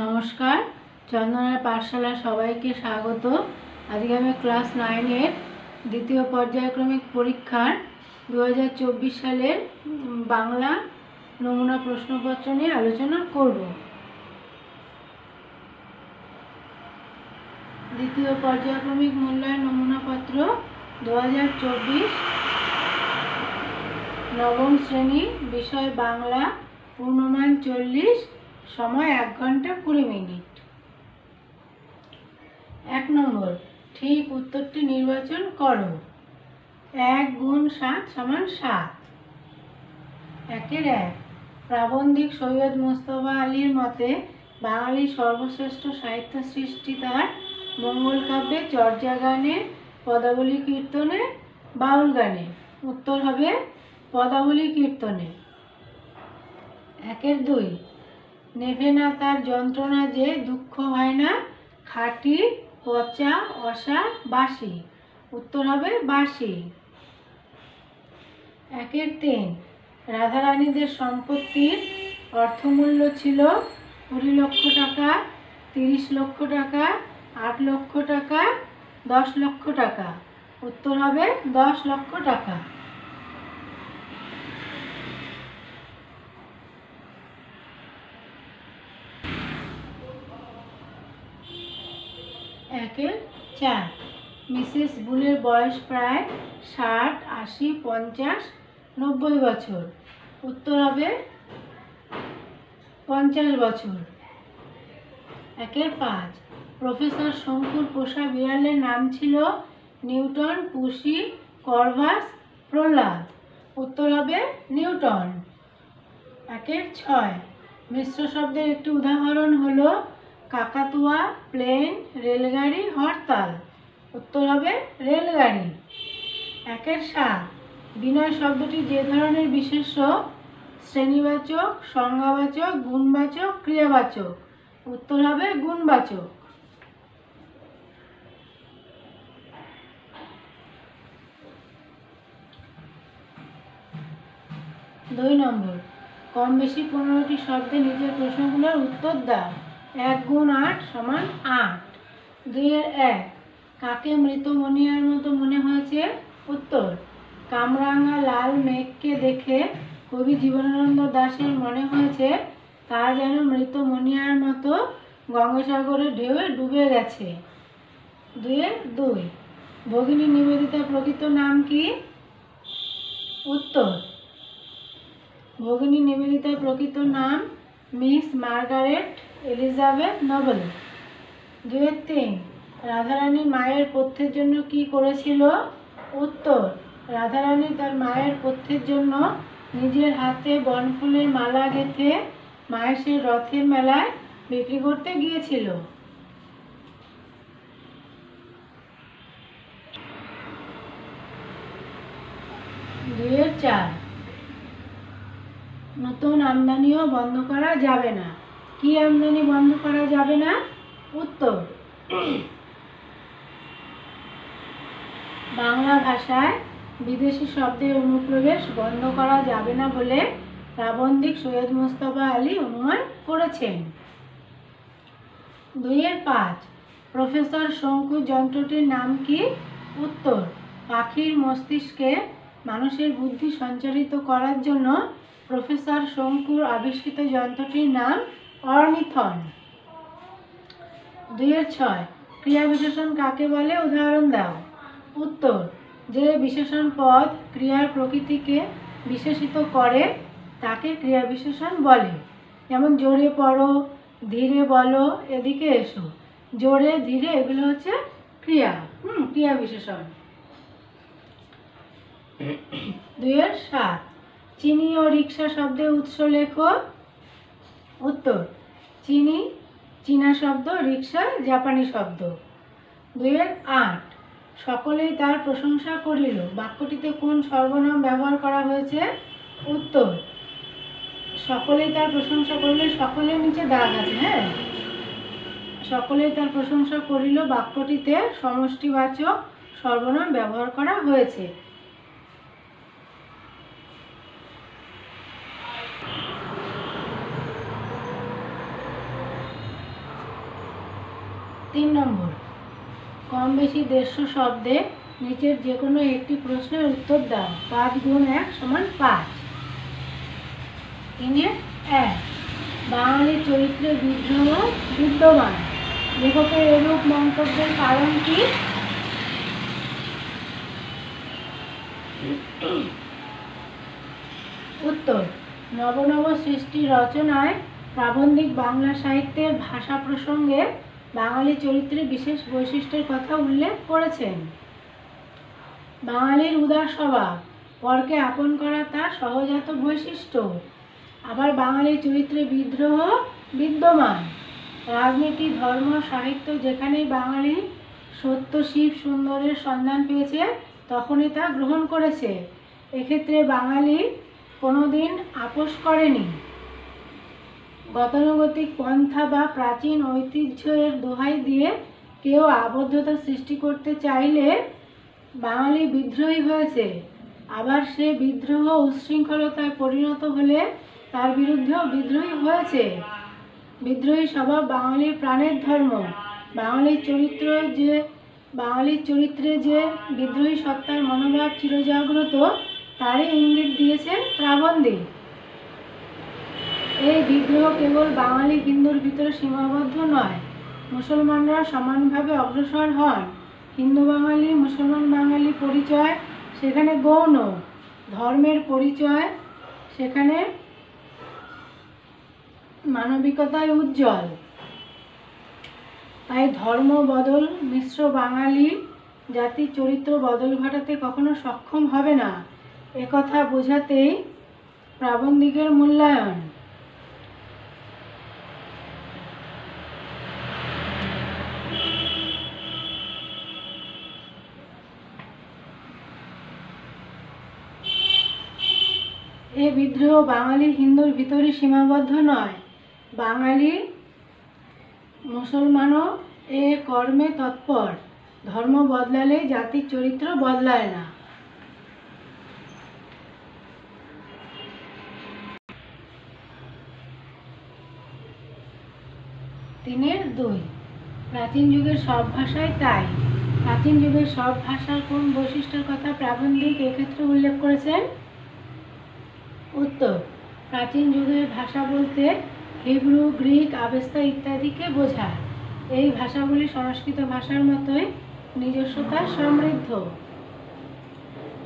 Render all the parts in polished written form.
নমস্কার, চন্দনার পাঠশালা সবাইকে স্বাগত। আজকে আমি ক্লাস 9-এর দ্বিতীয় পর্যায়ক্রমিক পরীক্ষার 2024 সালের বাংলা নমুনা প্রশ্নপত্র নিয়ে আলোচনা করব। দ্বিতীয় পর্যায়ক্রমিক মূল্যায়ন নমুনাপত্র 2024, নবম শ্রেণী, বিষয় বাংলা, পূর্ণমান 40, সময় 1 ঘন্টা 20 মিনিট। 1 নম্বর, ঠিক উত্তরটি নির্বাচন করো। 1 × 7 = 7। 1-1 প্রাবন্ধিক সৈয়দ মুজতবা আলীর মতে বাঙালির সর্বশ্রেষ্ঠ সাহিত্য সৃষ্টি তার মঙ্গল কাব্যে, চর্যা গানে, পদাবলী কীর্তনে, বাউল গানে। উত্তর হবে পদাবলী কীর্তনে। 1-2 নেভে না তার যন্ত্রণা যে, দুঃখ হয় না, খাঁটি, পচা, অসা, বাসি। উত্তর হবে বাসি। 1-3 রাধারানীদের সম্পত্তির অর্থমূল্য ছিল 20 লক্ষ টাকা, 30 লক্ষ টাকা, 8 লক্ষ টাকা, 10 লক্ষ টাকা। উত্তর হবে 10 লক্ষ টাকা। 1-4 মিসেস বুলের বয়স প্রায় 60, 80, 50, 90 বছর। উত্তর হবে 50 বছর। 1-5 প্রফেসর শঙ্কুর পোষা বিড়ালের নাম ছিল নিউটন, পুষি, করভাস, প্রহ্লাদ। উত্তর হবে নিউটন। 1-6 মিশ্র শব্দের একটি উদাহরণ হলো কাকাতুয়া, প্লেন, রেলগাড়ি, হরতাল। উত্তর হবে রেলগাড়ি। 1-7 বিনয় শব্দটি যে ধরনের বিশেষ্য: শ্রেণীবাচক, সংজ্ঞাবাচক, গুণবাচক, ক্রিয়াবাচক। উত্তর হবে গুণবাচক। 2 নম্বর, কম বেশি 15টি শব্দে নিচের প্রশ্নগুলোর উত্তর দাও। 1 × 8 = 8। 2-1 কাকে মৃত মনিয়ার মতো মনে হয়েছে? উত্তর কামরাঙা লাল মেঘকে দেখে কবি জীবনানন্দ দাশের মনে হয়েছে তারা যেন মৃত মনিয়ার মতো গঙ্গাসাগরের ঢেউয়ে ডুবে গেছে। 2-2 ভগিনী নিবেদিতার প্রকৃত নাম কি? উত্তর ভগিনী নিবেদিতার প্রকৃত নাম miss Margaret Elizabeth Nobel. 2-3 Radharani মায়ের পথ্যের জন্য কি করেছিল? উত্তর রাধারানী তার মায়ের পথ্যের জন্য নিজের হাতে বনফুলের মালা গেঁথে মাহেশের রথের মেলায় বিক্রি করতে গিয়েছিল। 2-4 নতুন আমদানিও বন্ধ করা যাবে না। কি আমদানি বন্ধ করা যাবে না? উত্তর বাংলা ভাষায় বিদেশি শব্দের অনুপ্রবেশ বন্ধ করা যাবে না বলে প্রাবন্ধিক সৈয়দ মুজতবা আলী অনুমান করেছেন। 2-5 প্রফেসর শঙ্কু যন্ত্রটির নাম কি? উত্তর পাখির মস্তিষ্কে মানুষের বুদ্ধি সঞ্চারিত করার জন্য প্রফেসর শঙ্কুর আবিষ্কৃত যন্ত্রটির নাম অর্নিথন। 2-6 ক্রিয়া বিশেষণ কাকে বলে? উদাহরণ দাও। উত্তর যে বিশেষণ পদ ক্রিয়ার প্রকৃতিকে বিশেষিত করে তাকে ক্রিয়া বিশেষণ বলে। যেমন জোরে পড়ো, ধীরে বলো, এদিকে এসো। জোরে, ধীরে এগুলো হচ্ছে ক্রিয়া ক্রিয়া বিশেষণ। 2-7 চিনি ও রিক্সা শব্দের উৎস লেখো। উত্তর চিনি চীনা শব্দ, রিক্সা জাপানি শব্দ। 2-8 সকলেই তার প্রশংসা করিল বাক্যটিতে কোন সর্বনাম ব্যবহার করা হয়েছে? উত্তর সকলেই তার প্রশংসা করিল, সকলের নিচে দাগ আছে। হ্যাঁ, সকলেই তার প্রশংসা করিল বাক্যটিতে সমষ্টিবাচক সর্বনাম ব্যবহার করা হয়েছে। 3 নম্বর, কম বেশি 150 শব্দে নিচের যে কোনো একটি প্রশ্নের উত্তর দাও। 5 গুণ 1 সমান 5। 3-1, বাঙালি চরিত্রে বিদ্রোহ বিদ্যমান। লেখকের এরূপ মন্তব্যের কারণ কি? উত্তর, নব নব সৃষ্টি রচনায় প্রাবন্ধিক বাংলা সাহিত্যের ভাষা প্রসঙ্গে বাঙালি চরিত্রের বিশেষ বৈশিষ্ট্যের কথা উল্লেখ করেছেন। বাঙালির উদার স্বভাব, পরকে আপন করা তার সহজাত বৈশিষ্ট্য। আবার বাঙালি চরিত্রে বিদ্রোহ বিদ্যমান। রাজনীতি, ধর্ম, সাহিত্য যেখানেই বাঙালি সত্য, শিব, সুন্দরের সন্ধান পেয়েছে তখনই তা গ্রহণ করেছে। এক্ষেত্রে বাঙালি কোনোদিন আপোস করেনি। গতানুগতিক পন্থা বা প্রাচীন ঐতিহ্যের দোহাই দিয়ে কেউ আবদ্ধতা সৃষ্টি করতে চাইলে বাঙালি বিদ্রোহী হয়েছে। আবার সে বিদ্রোহ উচ্ছৃঙ্খলতায় পরিণত হলে তার বিরুদ্ধেও বিদ্রোহী হয়েছে। বিদ্রোহী স্বভাব বাঙালির প্রাণের ধর্ম। বাঙালির চরিত্রে যে বিদ্রোহী সত্তার মনোভাব চিরজাগ্রত তারই ইঙ্গিত দিয়েছেন প্রাবন্ধিক। এই বিদ্রোহ কেবল বাঙালি হিন্দুর ভিতরে সীমাবদ্ধ নয়, মুসলমানরা সমানভাবে অগ্রসর হন। হিন্দু বাঙালি, মুসলমান বাঙালি পরিচয় সেখানে গৌণ, ধর্মের পরিচয় সেখানে মানবিকতায় উজ্জ্বল। তাই ধর্ম বদল মিশ্র বাঙালি জাতির চরিত্র বদল ঘটাতে কখনো সক্ষম হবে না, একথা বোঝাতেই প্রাবন্ধিকের মূল্যায়ন। এ বিদ্রোহ বাঙালি হিন্দুর ভিতরে সীমাবদ্ধ নয়, বাঙালি মুসলমানও এ কর্মে তৎপর। ধর্ম বদলালে জাতির চরিত্র বদলায় না। তিনের 2, প্রাচীন যুগের সব ভাষাই তাই। প্রাচীন যুগের সব ভাষার কোন বৈশিষ্ট্যের কথা প্রাবন্ধিক এক্ষেত্রে উল্লেখ করেছেন? উত্তর, প্রাচীন যুগের ভাষা বলতে হিব্রু, গ্রিক, আবেস্তা ইত্যাদিকে বোঝায়। এই ভাষাগুলি সংস্কৃত ভাষার মতোই নিজস্বতা সমৃদ্ধ।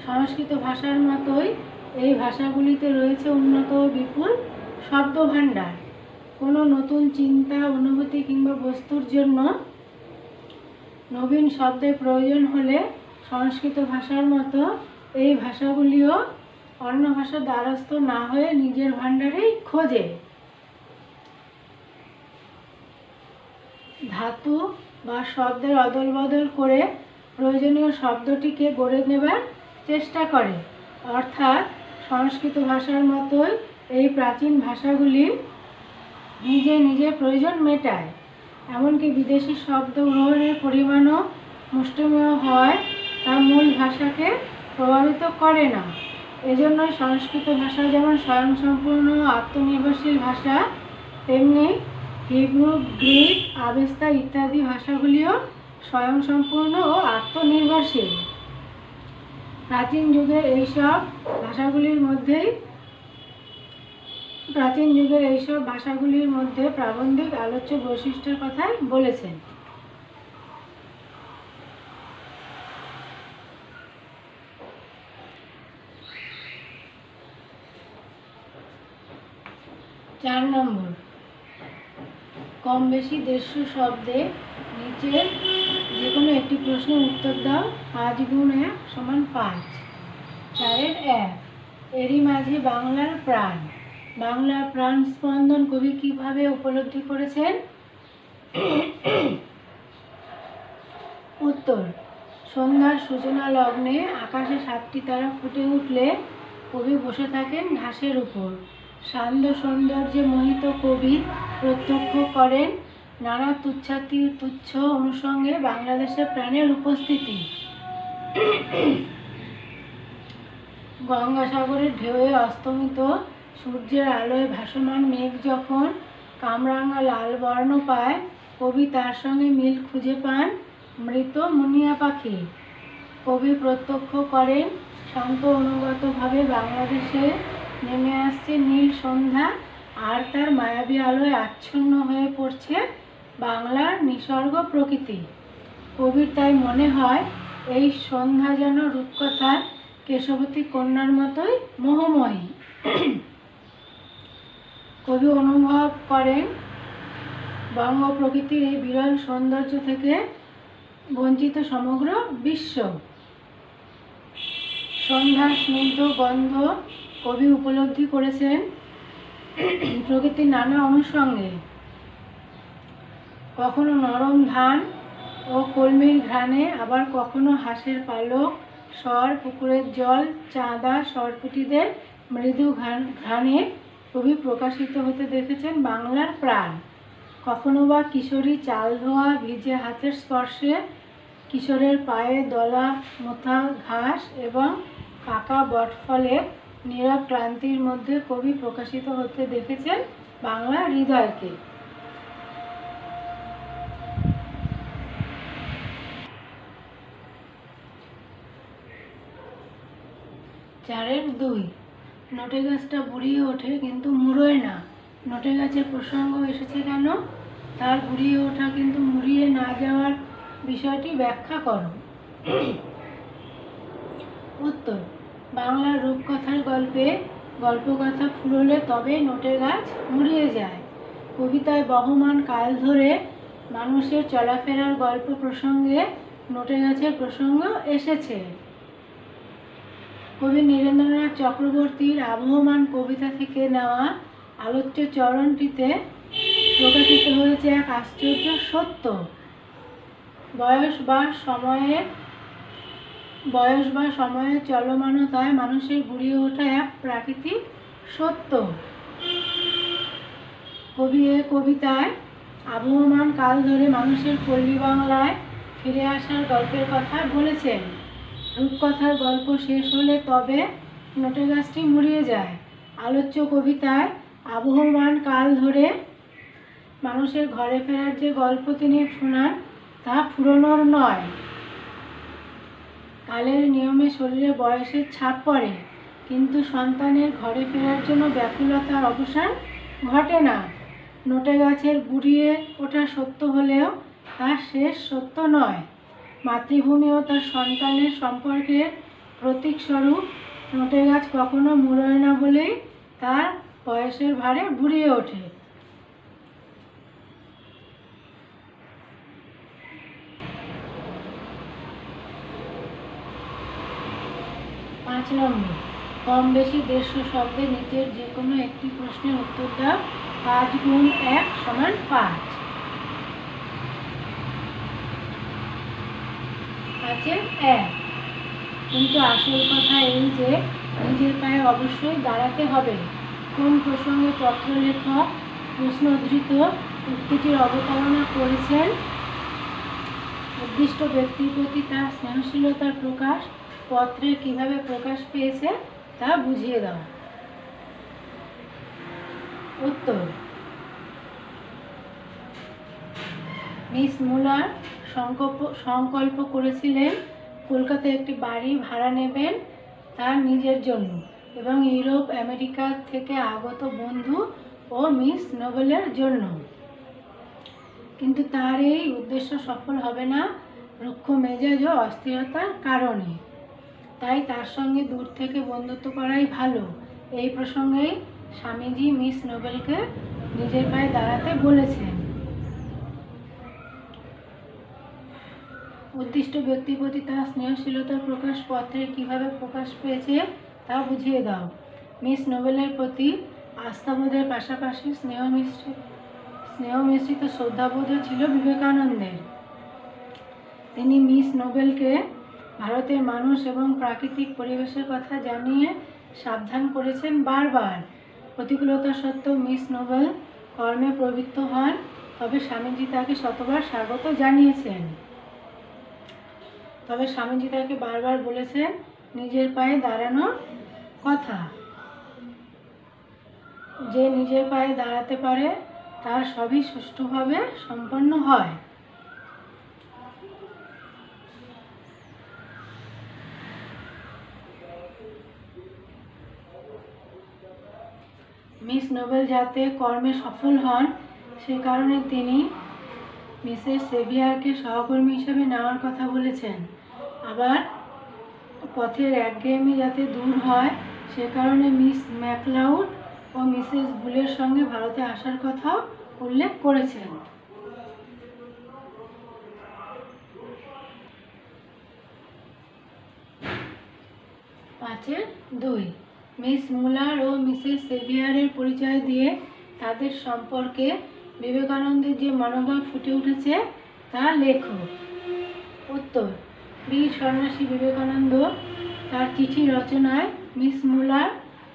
সংস্কৃত ভাষার মতোই এই ভাষাগুলিতে রয়েছে উন্নত ও বিপুল শব্দভাণ্ডার। কোনো নতুন চিন্তা, অনুভূতি কিংবা বস্তুর জন্য নবীন শব্দের প্রয়োজন হলে সংস্কৃত ভাষার মতো এই ভাষাগুলিও অন্য ভাষার দ্বারস্থ না হয়ে নিজের ভাণ্ডারেই খোঁজে। ধাতু বা শব্দের অদল বদল করে প্রয়োজনীয় শব্দটিকে গড়ে নেবার চেষ্টা করে। অর্থাৎ সংস্কৃত ভাষার মতোই এই প্রাচীন ভাষাগুলি নিজে নিজে প্রয়োজন মেটায়। এমনকি বিদেশি শব্দ গ্রহণের পরিমাণও মুষ্টিমেয় হয়, তা মূল ভাষাকে প্রভাবিত করে না। এজন্যই সংস্কৃত ভাষা যেমন স্বয়ংসম্পূর্ণ আত্মনির্ভরশীল ভাষা, তেমনি হিব্রু, গ্রিক, আবেস্তা ইত্যাদি ভাষাগুলিও স্বয়ংসম্পূর্ণ ও আত্মনির্ভরশীল। প্রাচীন যুগের এইসব ভাষাগুলির মধ্যে প্রাবন্ধিক আলোচ্য বৈশিষ্ট্যের কথা বলেছেন। চার নম্বর, কম বেশি 150 শব্দে নিচের যে কোনো একটি প্রশ্নের উত্তর দাও। 5 গুণ 1 সমান 5। 4-1, এরই মাঝে বাংলার প্রাণ। বাংলার প্রাণ স্পন্দন কবি কিভাবে উপলব্ধি করেছেন? উত্তর, সন্ধ্যার সূচনা লগ্নে আকাশে 7টি তারা ফুটে উঠলে কবি বসে থাকেন ঘাসের উপর। সান্ধ্য সৌন্দর্যে মোহিত কবি প্রত্যক্ষ করেন নানা তুচ্ছ অনুষঙ্গে বাংলাদেশের প্রাণের উপস্থিতি। গঙ্গাসাগরের ঢেউয়ে অস্তমিত সূর্যের আলোয় ভাসমান মেঘ যখন কামরাঙা লাল বর্ণ পায়, কবি তার সঙ্গে মিল খুঁজে পান মৃত মুনিয়া পাখি। কবি প্রত্যক্ষ করেন শান্ত অনুগতভাবে বাংলাদেশে নেমে আসছে নীল সন্ধ্যা, আর তার মায়াবী আলোয় আচ্ছন্ন হয়ে পড়ছে বাংলার নিসর্গ প্রকৃতি। কবির তাই মনে হয় এই সন্ধ্যা যেন রূপকথার কেশবতী কন্যার মতোই মোহময়ী। কবি অনুভব করেন বঙ্গ প্রকৃতির এই বিরল সৌন্দর্য থেকে বঞ্চিত সমগ্র বিশ্ব। সন্ধ্যার স্নিগ্ধ গন্ধ কবি উপলব্ধি করেছেন প্রকৃতির নানা অনুষঙ্গে, কখনো নরম ধান ও কলমির ঘ্রাণে, আবার কখনো হাঁসের পালক, স্বর, পুকুরের জল, চাঁদা, সরপুটিদের মৃদু ঘ্রাণে কবি প্রকাশিত হতে দেখেছেন বাংলার প্রাণ। কখনো বা কিশোরী চাল ধোয়া ভিজে হাতের স্পর্শে, কিশোরের পায়ে দলা মোথা ঘাস এবং পাকা বটফলের নীরব ক্লান্তির মধ্যে কবি প্রকাশিত হতে দেখেছেন বাংলা হৃদয়কে। চারের 2, নটে গাছটা বুড়িয়ে ওঠে কিন্তু মুড়োয় না। নটে গাছের প্রসঙ্গ এসেছে কেন? তার বুড়িয়ে ওঠা কিন্তু মুড়িয়ে না যাওয়ার বিষয়টি ব্যাখ্যা করো। উত্তর: বাংলার রূপকথার গল্পে গল্পকথা ফুরোলে তবে নটে গাছ মুড়িয়ে যায়। কবিতায় বহমান কাল ধরে মানুষের চলাফেরার গল্প প্রসঙ্গে নটে গাছের প্রসঙ্গ এসেছে। কবি নীরেন্দ্রনাথ চক্রবর্তীর আবহমান কবিতা থেকে নেওয়া আলোচ্য চরণটিতে প্রকাশিত হয়েছে এক আশ্চর্য সত্য। বয়স বা সময়ের চলমানতায় মানুষের বুড়িয়ে ওঠা এক প্রাকৃতিক সত্য। কবি এ কবিতায় আবহমান কাল ধরে মানুষের পল্লী বাংলায় ফিরে আসার গল্পের কথা বলেছেন। রূপকথার গল্প শেষ হলে তবে নটে গাছটি মুড়িয়ে যায়। আলোচ্য কবিতায় আবহমান কাল ধরে মানুষের ঘরে ফেরার যে গল্প তিনি শোনান তা ফুরোনোর নয়। কালের নিয়মে শরীরে বয়সের ছাপ পড়ে, কিন্তু সন্তানের ঘরে ফেরার জন্য ব্যাকুলতার অবসান ঘটে না। নটে গাছের বুড়িয়ে ওঠা সত্য হলেও তার শেষ সত্য নয়। মাতৃভূমি ও তার সন্তানের সম্পর্কের প্রতীকস্বরূপ নটে গাছ কখনো মুড়োয় না বলেই তার বয়সের ভারে বুড়িয়ে ওঠে। পাঁচ নম্বর, কম বেশি 150 শব্দে নিচের যে কোনো একটি প্রশ্নের উত্তর দাও। 5 গুণ 1 সমান 5। 5-এর 1। কিন্তু আসল কথা এই যে নিজের পায়ে অবশ্যই দাঁড়াতে হবে। কোন প্রসঙ্গে পত্রলেখক প্রশ্নোদ্ধৃত উক্তিটির অবতারণা করেছেন? উদ্দিষ্ট ব্যক্তির প্রতি তার স্নেহশীলতার প্রকাশ পত্রে কিভাবে প্রকাশ পেয়েছে তা বুঝিয়ে দাও। উত্তর: মিস মুলার সংকল্প করেছিলেন কলকাতায় একটি বাড়ি ভাড়া নেবেন তার নিজের জন্য এবং ইউরোপ আমেরিকা থেকে আগত বন্ধু ও মিস নোবেলের জন্য। কিন্তু তার এই উদ্দেশ্য সফল হবে না রুক্ষ মেজাজ ও অস্থিরতার কারণে। তাই তার সঙ্গে দূর থেকে বন্ধুত্ব করাই ভালো। এই প্রসঙ্গেই স্বামীজি মিস নোবেলকে নিজের পায়ে দাঁড়াতে বলেছেন। উদ্দিষ্ট ব্যক্তির প্রতি তার স্নেহশীলতার প্রকাশ পত্রে কিভাবে প্রকাশ পেয়েছে তা বুঝিয়ে দাও। মিস নোবেলের প্রতি আস্থাবোধের পাশাপাশি স্নেহ মিশ্রিত শ্রদ্ধাবোধও ছিল বিবেকানন্দের। তিনি মিস নোবেলকে ভারতের মানুষ এবং প্রাকৃতিক পরিবেশের কথা জানিয়ে সাবধান করেছেন বারবার। প্রতিকূলতা সত্ত্বেও মিস নোবেল কর্মে প্রবৃত্ত হন, তবে স্বামীজি তাকে শতবার স্বাগত জানিয়েছেন। তবে স্বামীজি তাকে বারবার বলেছেন নিজের পায়ে দাঁড়ানোর কথা। যে নিজের পায়ে দাঁড়াতে পারে তার সবই সুষ্ঠুভাবে সম্পন্ন হয়। মিস নোবেল যাতে কর্মে সফল হন সে কারণে তিনি মিসেস সেভিয়ারকে সহকর্মী হিসেবে নেওয়ার কথা বলেছেন। আবার পথের একঘেয়েমি যাতে দূর হয় সে কারণে মিস ম্যাকলাউড ও মিসেস বুলের সঙ্গে ভারতে আসার কথাও উল্লেখ করেছেন। 5-2 মিস মুলার ও মিসেস সেভিয়ারের পরিচয় দিয়ে তাদের সম্পর্কে বিবেকানন্দের যে মনোভাব ফুটে উঠেছে তা লেখো। উত্তর: বীর সন্ন্যাসী বিবেকানন্দ তার চিঠি রচনায় মিস মুলার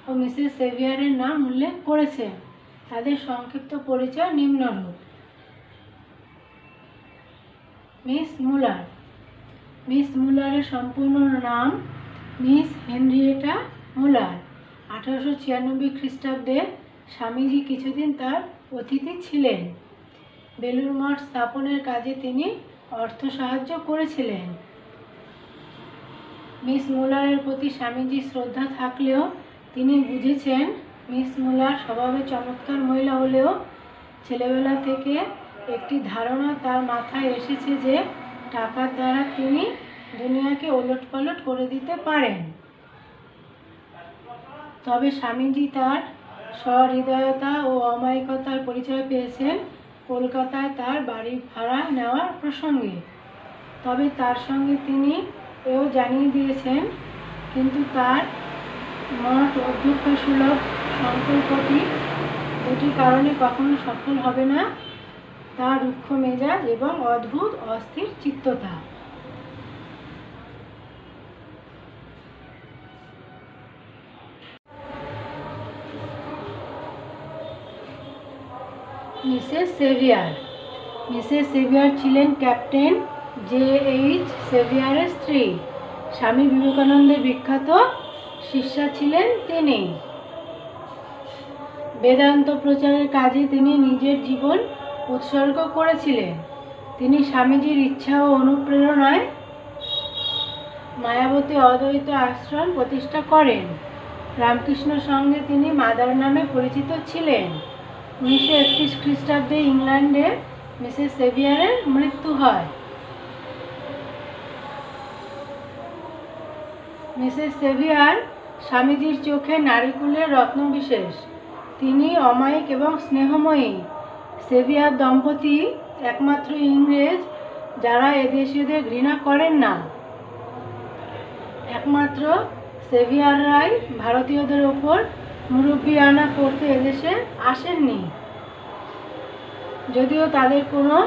ও মিসেস সেভিয়ারের নাম উল্লেখ করেছেন। তাদের সংক্ষিপ্ত পরিচয় নিম্নরূপ। Miss Muller. মিস মুলারের সম্পূর্ণ নাম মিস হেনরিয়েটা মুলার। 1896 খ্রিস্টাব্দে স্বামীজি কিছুদিন তার অতিথি ছিলেন। বেলুড় মঠ স্থাপনের কাজে তিনি অর্থ সাহায্য করেছিলেন। মিস মুলারের প্রতি স্বামীজির শ্রদ্ধা থাকলেও তিনি বুঝেছেন মিস মুলার স্বভাবে চমৎকার মহিলা হলেও ছেলেবেলা থেকে একটি ধারণা তার মাথায় এসেছে যে টাকার দ্বারা তিনি দুনিয়াকে ওলটপালট করে দিতে পারেন। তবে স্বামীজি তার সহৃদয়তা ও অমায়িকতার পরিচয় পেয়েছেন কলকাতায় তার বাড়ি ভাড়া নেওয়ার প্রসঙ্গে। তবে তার সঙ্গে তিনি এও জানিয়ে দিয়েছেন কিন্তু তার মঠ অধ্যক্ষসুলভ সংকল্পটি দুটি কারণে কখনো সফল হবে না: তার রুক্ষ মেজাজ এবং অদ্ভুত অস্থির চিত্ততা। Mrs Sevier. মিসেস সেভিয়ার ছিলেন ক্যাপ্টেন J.H. সেভিয়ারের স্ত্রী। স্বামী বিবেকানন্দের বিখ্যাত শিষ্যা ছিলেন তিনি। বেদান্ত প্রচারের কাজে তিনি নিজের জীবন উৎসর্গ করেছিলেন। তিনি স্বামীজির ইচ্ছা ও অনুপ্রেরণায় মায়াবতী অদ্বৈত আশ্রম প্রতিষ্ঠা করেন। রামকৃষ্ণ সঙ্গে তিনি মাদার নামে পরিচিত ছিলেন। 1931 খ্রিস্টাব্দে ইংল্যান্ডে মিসেস সেভিয়ারের মৃত্যু হয়। মিসেস সেভিয়ার স্বামীজির চোখে নারীকুলের রত্নবিশেষ। তিনি অমায়িক এবং স্নেহময়ী। সেভিয়ার দম্পতি একমাত্র ইংরেজ যারা এদেশীয়দের ঘৃণা করেন না। একমাত্র সেভিয়াররাই ভারতীয়দের ওপর মুরব্বিয়ানা করতে এদেশে আসেননি। যদিও তাদের কোনো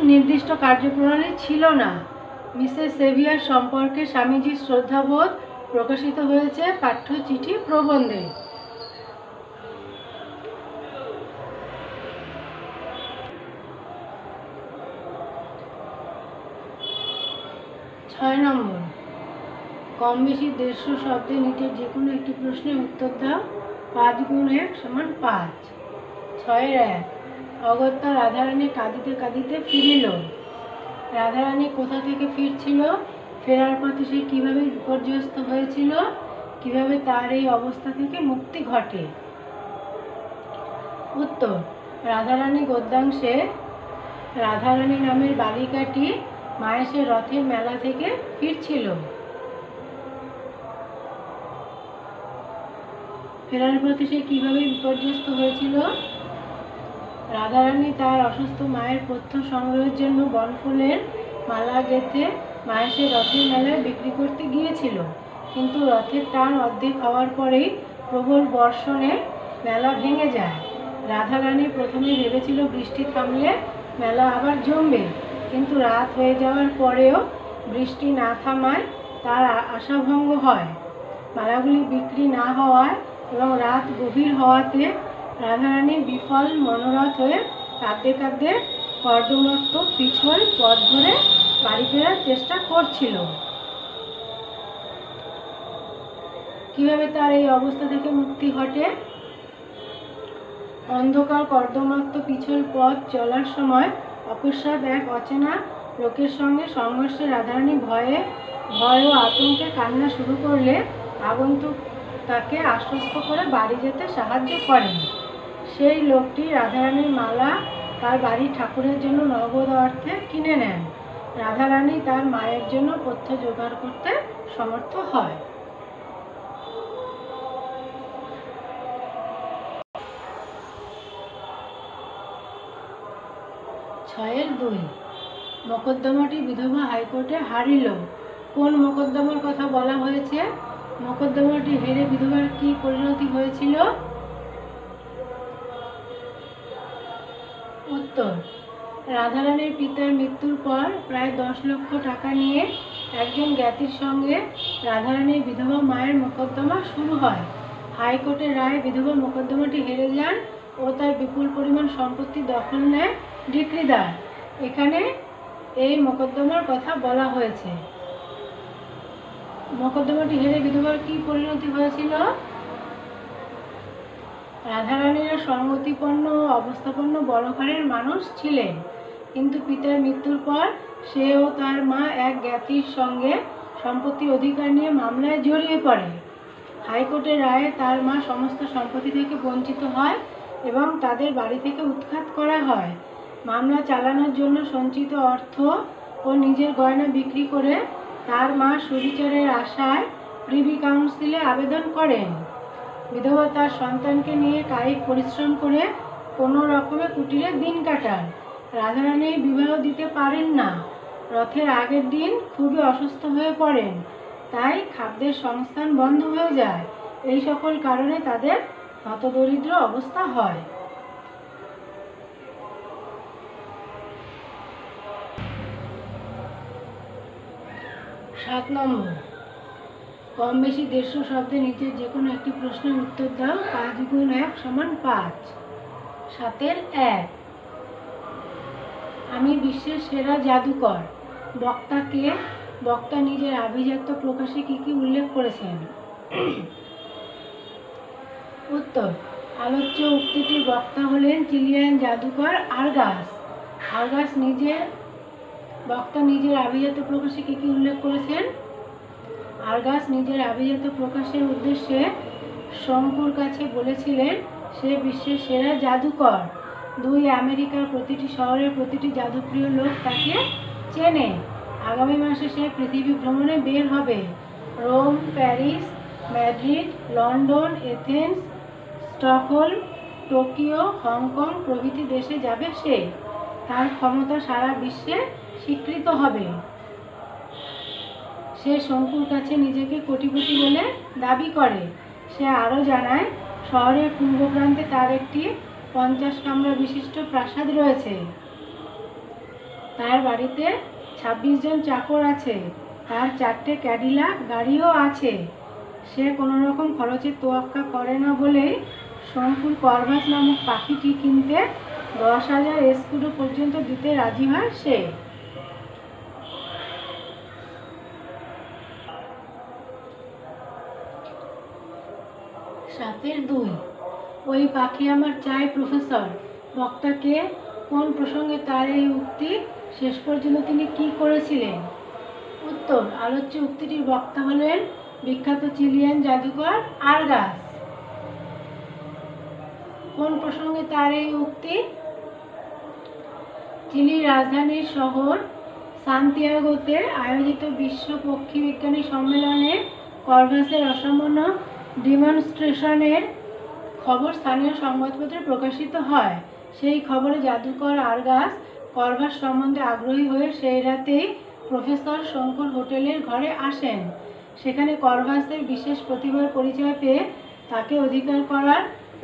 নির্দিষ্ট কার্যপ্রণালী ছিল না। মিসেস সেভিয়ার সম্পর্কে স্বামীজির শ্রদ্ধাবোধ প্রকাশিত হয়েছে পাঠ্য চিঠি প্রবন্ধে। ছয় নম্বর, কম বেশি 150 শব্দে নিচের যে কোনো একটি প্রশ্নের উত্তর দাও। 5 × 1 = 5। 6-1 অগত্যা রাধারানী কাঁদিতে কাঁদিতে ফিরিল। রাধারানী কোথা থেকে ফিরছিল? ফেরার পথে সে কীভাবে বিপর্যস্ত হয়েছিল? কিভাবে তার এই অবস্থা থেকে মুক্তি ঘটে? উত্তর: রাধারানী গদ্যাংশে রাধারানী নামের বালিকাটি মায়ের রথের মেলা থেকে ফিরছিল। ফেরার পথে সে কীভাবে বিপর্যস্ত হয়েছিল? রাধারানী তার অসুস্থ মায়ের পথ্য সংগ্রহের জন্য বনফুলের মালা গেঁথে মায়ের রথের মেলায় বিক্রি করতে গিয়েছিল। কিন্তু রথের টান অর্ধেক হওয়ার পরেই প্রবল বর্ষণে মেলা ভেঙে যায়। রাধারানী প্রথমে ভেবেছিল বৃষ্টি থামলে মেলা আবার জমবে, কিন্তু রাত হয়ে যাওয়ার পরেও বৃষ্টি না থামায় তার আশাভঙ্গ হয়। মালাগুলি বিক্রি না হওয়ায় এবং রাত গভীর হওয়াতে রাধারানী বিফল মনোরথ হয়ে কাঁদতে কাঁদতে কর্দমাক্ত পিছল পথ ধরে বাড়ি ফেরার চেষ্টা করছিল। কিভাবে তার এই অবস্থা থেকে মুক্তি ঘটে? অন্ধকার কর্দমাক্ত পিছল পথ চলার সময় অকস্মাৎ এক অচেনা লোকের সঙ্গে সংঘর্ষে রাধারানী ভয় ও আতঙ্কে কান্না শুরু করলে আগন্তুক তাকে আশ্বস্ত করে বাড়ি যেতে সাহায্য করেন। সেই লোকটি রাধারানীর মালা তার বাড়ির ঠাকুরের জন্য নগদ অর্থে কিনে নেন। রাধারানী তার মায়ের জন্য পথ্য জোগাড় করতে সমর্থ হয়। ছয়ের 2 মোকদ্দমাটি বিধবা হাইকোর্টে হারিল। কোন মোকদ্দমার কথা বলা হয়েছে? মোকদ্দমাটি হেরে বিধবার কি পরিণতি হয়েছিল? উত্তর, রাধারানীর পিতার মৃত্যুর পর প্রায় 10 লক্ষ টাকা নিয়ে একজন জ্ঞাতির সঙ্গে রাধারানীর বিধবা মায়ের মোকদ্দমা শুরু হয়। হাইকোর্টের রায়ে বিধবা মোকদ্দমাটি হেরে যান ও তার বিপুল পরিমাণ সম্পত্তি দখল নেয় ডিক্রিদার। এখানে এই মোকদ্দমার কথা বলা হয়েছে। মোকদ্দমাটি হেরে বিধবার কি পরিণতি হয়েছিল? রাধারানীরা সঙ্গতিপন্ন ও অবস্থাপন্ন বড় ঘরের মানুষ ছিলেন, কিন্তু পিতার মৃত্যুর পর সে ও তার মা এক জ্ঞাতির সঙ্গে সম্পত্তির অধিকার নিয়ে মামলায় জড়িয়ে পড়ে। হাইকোর্টের রায়ে তার মা সমস্ত সম্পত্তি থেকে বঞ্চিত হয় এবং তাদের বাড়ি থেকে উৎখাত করা হয়। মামলা চালানোর জন্য সঞ্চিত অর্থ ও নিজের গয়না বিক্রি করে তার মা সুবিচারের আশায় প্রিভি কাউন্সিলে আবেদন করেন। বিধবা তার সন্তানকে নিয়ে কায়িক পরিশ্রম করে কোনো রকমে কুটিরে দিন কাটান। রাধারানী বিবাহ দিতে পারেন না। রথের আগের দিন খুবই অসুস্থ হয়ে পড়েন, তাই খাদ্যের সংস্থান বন্ধ হয়ে যায়। এই সকল কারণে তাদের হতদরিদ্র অবস্থা হয়। 7 নম্বর, কম বেশি 150 শব্দে নিচে যে কোনো একটি প্রশ্নের উত্তর দাও। 5 গুণ 1 সমান 5। 7-এর 1, আমি বিশ্বের সেরা জাদুকর। বক্তাকে বক্তা নিজের আভিজাত্য প্রকাশে কি কি উল্লেখ করেছেন? উত্তর, আলোচ্য উক্তিটির বক্তা হলেন চিলিয়ান জাদুকর আর্গাস। আর্গাস বক্তা নিজের আভিজাত্য প্রকাশে কি কি উল্লেখ করেছেন? আর্গাস নিজের আভিজাত্য প্রকাশের উদ্দেশ্যে শঙ্কুর কাছে বলেছিলেন সে বিশ্বের সেরা জাদুকর। 2, আমেরিকার প্রতিটি শহরের প্রতিটি জাদুপ্রিয় লোক তাকে চেনে। আগামী মাসে সে পৃথিবী ভ্রমণে বের হবে। Rome, Paris, Madrid, London, Athens, Stockholm, Tokyo, Hong Kong প্রভৃতি দেশে যাবে সে। তার ক্ষমতা সারা বিশ্বে স্বীকৃত হবে। সে শঙ্কুর কাছে নিজেকে কোটিপতি বলে দাবি করে। সে আরও জানায় শহরের পূর্ব প্রান্তে তার একটি 50 কামরা বিশিষ্ট প্রাসাদ রয়েছে। তার বাড়িতে 26 জন চাকর আছে। তার 4টে ক্যাডিলাক গাড়িও আছে। সে কোনো রকম খরচের তোয়াক্কা করে না বলেই শঙ্কুর করভাস নামক পাখিটি কিনতে 10,000 এস্কুডো পর্যন্ত দিতে রাজি হয় সে। 7-এর 2, ওই পাখি আমার চাই প্রফেসর। বক্তাকে কোন প্রসঙ্গে তার এই উক্তি শেষ পর্যন্ত তিনি কি করেছিলেন? উত্তর, আলোচ্য উক্তিটির বক্তা হলেন বিখ্যাত চিলিয়ান জাদুকর আর্গাস। কোন প্রসঙ্গে তার এই উক্তি? চিলির রাজধানীর শহর সান্তিয়াগোতে আয়োজিত বিশ্ব পক্ষী বিজ্ঞানী সম্মেলনে করভাসের অসামান্য ডেমনস্ট্রেশনের খবর স্থানীয় সংবাদপত্রে প্রকাশিত হয়। সেই খবরে জাদুকর আর্গাস করভাস সম্বন্ধে আগ্রহী হয়ে সেই রাতেই প্রফেসর শঙ্কুর হোটেলের ঘরে আসেন। সেখানে করভাসের বিশেষ প্রতিভার পরিচয় পেয়ে তাকে অধিকার করার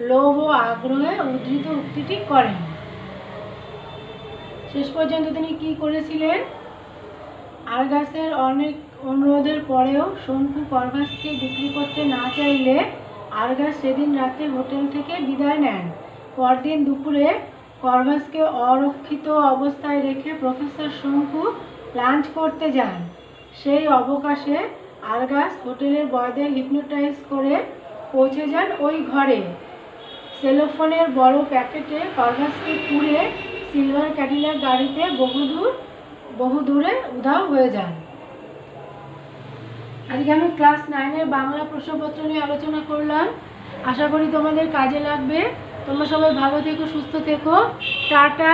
লোভ ও আগ্রহে উদ্ধৃত উক্তিটি করেন। শেষ পর্যন্ত তিনি কি করেছিলেন? আর্গাসের অনেক অনুরোধের পরেও শঙ্কু করভাসকে বিক্রি করতে না চাইলে আর্গাস সেদিন রাতে হোটেল থেকে বিদায় নেন। পরদিন দুপুরে করভাসকে অরক্ষিত অবস্থায় রেখে প্রফেসর শঙ্কু লাঞ্চ করতে যান। সেই অবকাশে আর্গাস হোটেলের বয়দের হিপনোটাইজ করে পৌঁছে যান ওই ঘরে। সেলোফোনের বড় প্যাকেটে কলভাসকে পুড়ে সিলভার ক্যাডিলাক গাড়িতে বহু দূরে উধাও হয়ে যান। আজকে আমি ক্লাস 9-এর বাংলা প্রশ্নপত্র নিয়ে আলোচনা করলাম। আশা করি তোমাদের কাজে লাগবে। তোমরা সবাই ভালো থেকো, সুস্থ থেকো। টাটা।